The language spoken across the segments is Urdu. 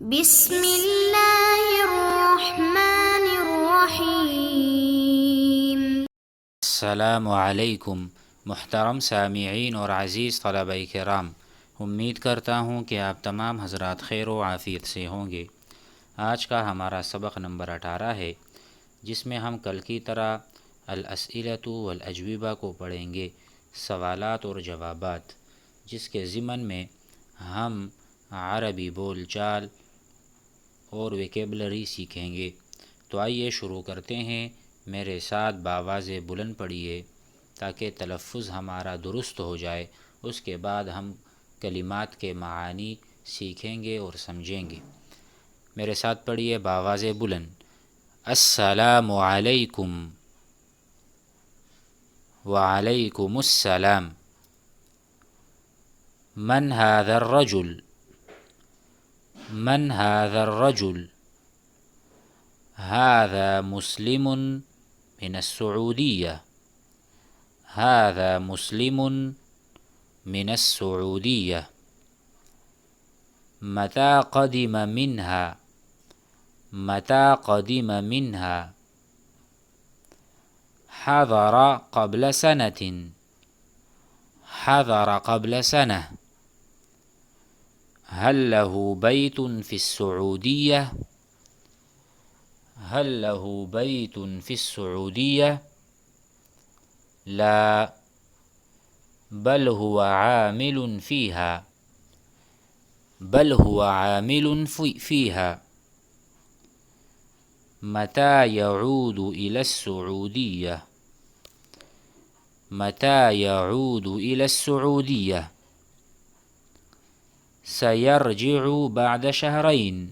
بسم اللہ الرحمن الرحیم۔ السلام علیکم محترم سامعین اور عزیز طلبہ کرام، امید کرتا ہوں کہ آپ تمام حضرات خیر و عافیت سے ہوں گے۔ آج کا ہمارا سبق نمبر 18 ہے، جس میں ہم کل کی طرح الاسئلۃ والاجوبہ کو پڑھیں گے، سوالات اور جوابات، جس کے ضمن میں ہم عربی بول چال اور ویکیبلری سیکھیں گے۔ تو آئیے شروع کرتے ہیں، میرے ساتھ بآواز بلند پڑھیے تاکہ تلفظ ہمارا درست ہو جائے۔ اس کے بعد ہم کلمات کے معانی سیکھیں گے اور سمجھیں گے۔ میرے ساتھ پڑھیے بآواز بلند۔ السلام علیکم۔ وعلیکم السلام۔ من هذا الرجل؟ من هذا الرجل؟ هذا مسلم من السعودية. هذا مسلم من السعودية. متى قدم منها؟ متى قدم منها؟ حضر قبل سنة. حضر قبل سنة. هل له بيت في السعودية؟ هل له بيت في السعودية؟ لا، بل هو عامل فيها. بل هو عامل فيها. متى يعود إلى السعودية؟ متى يعود إلى السعودية؟ سيرجع بعد شهرين.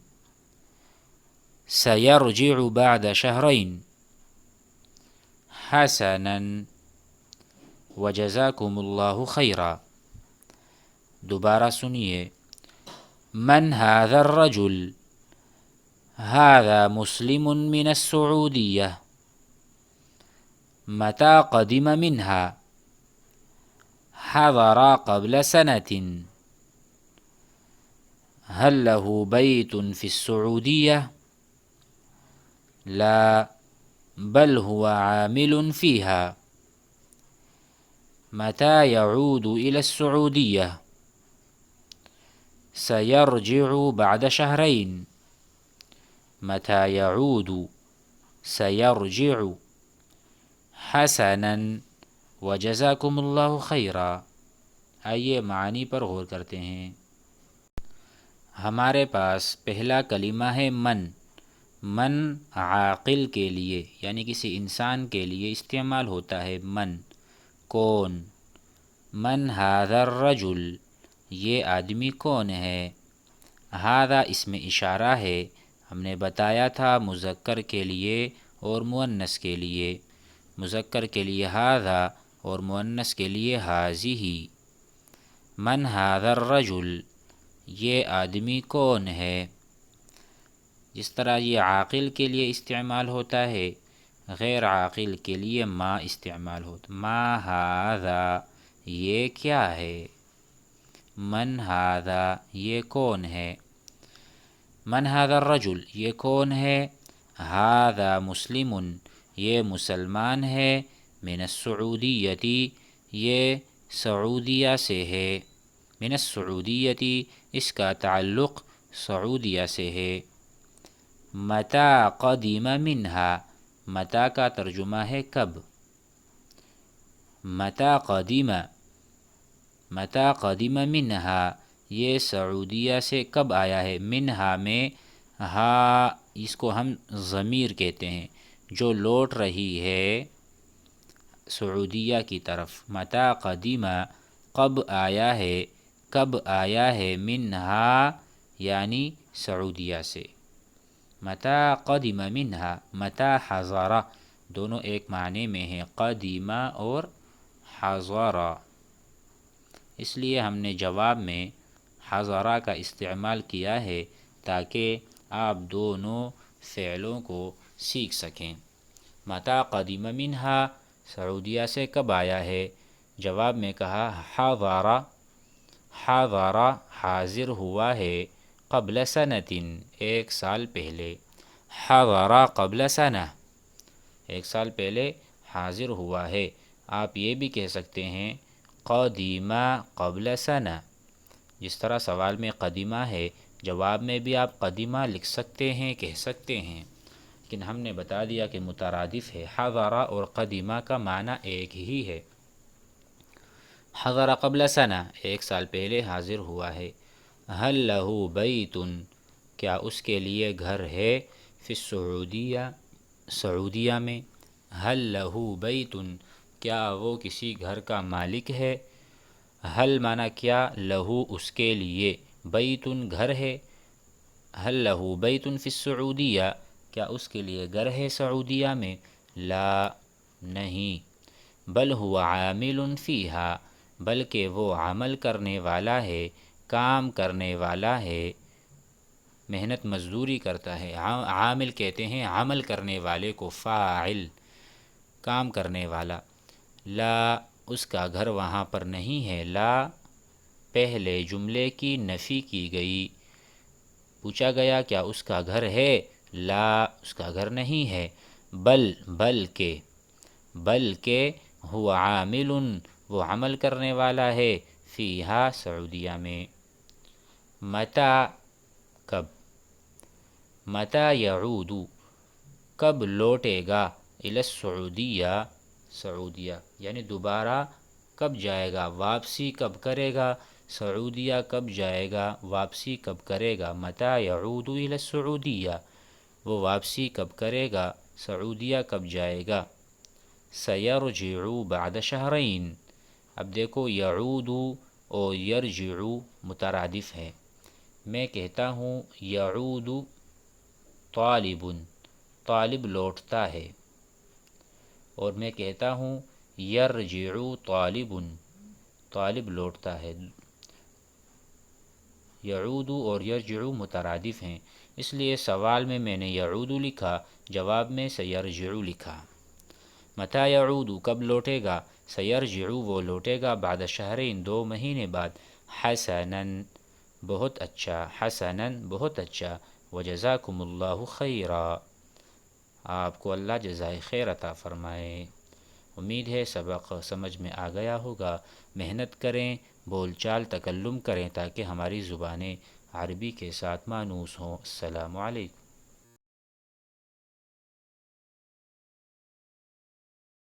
سيرجع بعد شهرين. حسنا، وجزاكم الله خيرا۔ دوبارہ سنیے۔ من هذا الرجل؟ هذا مسلم من السعودية. متى قدم منها؟ حضر قبل سنة. هل له بيت في السعودية؟ لا، بل هو عامل فيها. متى يعود إلى السعودية؟ سيرجع بعد شهرين. متى يعود؟ سيرجع. حسنا، وجزاكم الله خيرا۔ آئیے معانی پر غور کرتے ہیں۔ ہمارے پاس پہلا کلمہ ہے من۔ من عاقل کے لیے یعنی کسی انسان کے لیے استعمال ہوتا ہے من۔ کون؟ من هذا الرجل؟ یہ آدمی کون ہے؟ هذا اسم اشارہ ہے، ہم نے بتایا تھا مذکر کے لیے اور مؤنث کے لیے۔ مذکر کے لیے هذا اور مؤنث کے لیے هذه۔ من هذا الرجل؟ یہ آدمی کون ہے؟ جس طرح یہ عاقل کے لیے استعمال ہوتا ہے، غیر عاقل کے لیے ما استعمال ہوتا۔ ما هذا؟ یہ کیا ہے؟ من هذا؟ یہ کون ہے؟ من هذا الرجل؟ یہ کون ہے؟ هذا مسلم؟ یہ مسلمان ہے، من السعودیة؟ یہ سعودیہ سے ہے۔ من السعودیة اس کا تعلق سعودیہ سے ہے۔ متى قدم منها؟ متى کا ترجمہ ہے کب۔ متى قدم؟ متى قدم منها؟ یہ سعودیہ سے کب آیا ہے۔ منها میں ہا اس کو ہم ضمیر کہتے ہیں، جو لوٹ رہی ہے سعودیہ کی طرف۔ متى قدم؟ کب آیا ہے، کب آیا ہے، منها یعنی سعودیہ سے۔ متى قدم منها؟ متى حضر؟ دونوں ایک معنی میں ہیں، قدم اور حضر۔ اس لیے ہم نے جواب میں حضر کا استعمال کیا ہے تاکہ آپ دونوں فعلوں کو سیکھ سکیں۔ متى قدم منها؟ سعودیہ سے کب آیا ہے؟ جواب میں کہا حضر، حضر حاضر ہوا ہے، قبل سنتن، ایک سال پہلے، حضر قبل سنہ، ایک سال پہلے حاضر ہوا ہے۔ آپ یہ بھی کہہ سکتے ہیں قدیمہ قبل سنہ، جس طرح سوال میں قدیمہ ہے جواب میں بھی آپ قدیمہ لکھ سکتے ہیں، کہہ سکتے ہیں، لیکن ہم نے بتا دیا کہ مترادف ہے۔ حضر اور قدیمہ کا معنی ایک ہی ہے۔ حضر قبل سنہ، ایک سال پہلے حاضر ہوا ہے۔ هل له بیت، کیا اس کے لیے گھر ہے، فی السعودیہ، سعودیہ میں۔ هل له بیت، کیا وہ کسی گھر کا مالک ہے۔ حل معنی کیا، لہو اس کے لیے، بیت گھر ہے۔ حل لہو بیت فی السعودیہ، کیا اس کے لیے گھر ہے سعودیہ میں، لا نہیں، بل هو عامل فیہا، بلکہ وہ عمل کرنے والا ہے، کام کرنے والا ہے، محنت مزدوری کرتا ہے۔ عامل کہتے ہیں عمل کرنے والے کو، فاعل کام کرنے والا۔ لا، اس کا گھر وہاں پر نہیں ہے۔ لا پہلے جملے کی نفی کی گئی، پوچھا گیا کیا اس کا گھر ہے، لا اس کا گھر نہیں ہے، بلکہ هو عامل، وہ عمل کرنے والا ہے، فیہا سعودیہ میں۔ متی، کب، متی یعود، کب لوٹے گا، الی السعودیہ، سعودیہ، یعنی دوبارہ کب جائے گا، واپسی کب کرے گا، سعودیہ کب جائے گا، واپسی کب کرے گا۔ متی یعود الی السعودیہ، وہ واپسی کب کرے گا، سعودیہ کب جائے گا۔ سیرجع بعد شہرین، اب دیکھو یعود اور یرجع مترادف ہے۔ میں کہتا ہوں یعود طالب، طالب لوٹتا ہے، اور میں کہتا ہوں یرجع طالب، طالب لوٹتا ہے۔ یعود اور یرجع مترادف ہیں، اس لیے سوال میں نے یعود لکھا، جواب میں سیرجع لکھا۔ متی یعود، کب لوٹے گا، سیرجع وہ لوٹے گا، بعد شہرین 2 مہینے بعد۔ حسنا، بہت اچھا، حسنا بہت اچھا، وجزاکم اللہ خیرا، آپ کو اللہ جزائے خیر عطا فرمائے۔ امید ہے سبق سمجھ میں آ گیا ہوگا۔ محنت کریں، بول چال تکلم کریں تاکہ ہماری زبانیں عربی کے ساتھ مانوس ہوں۔ السلام علیکم۔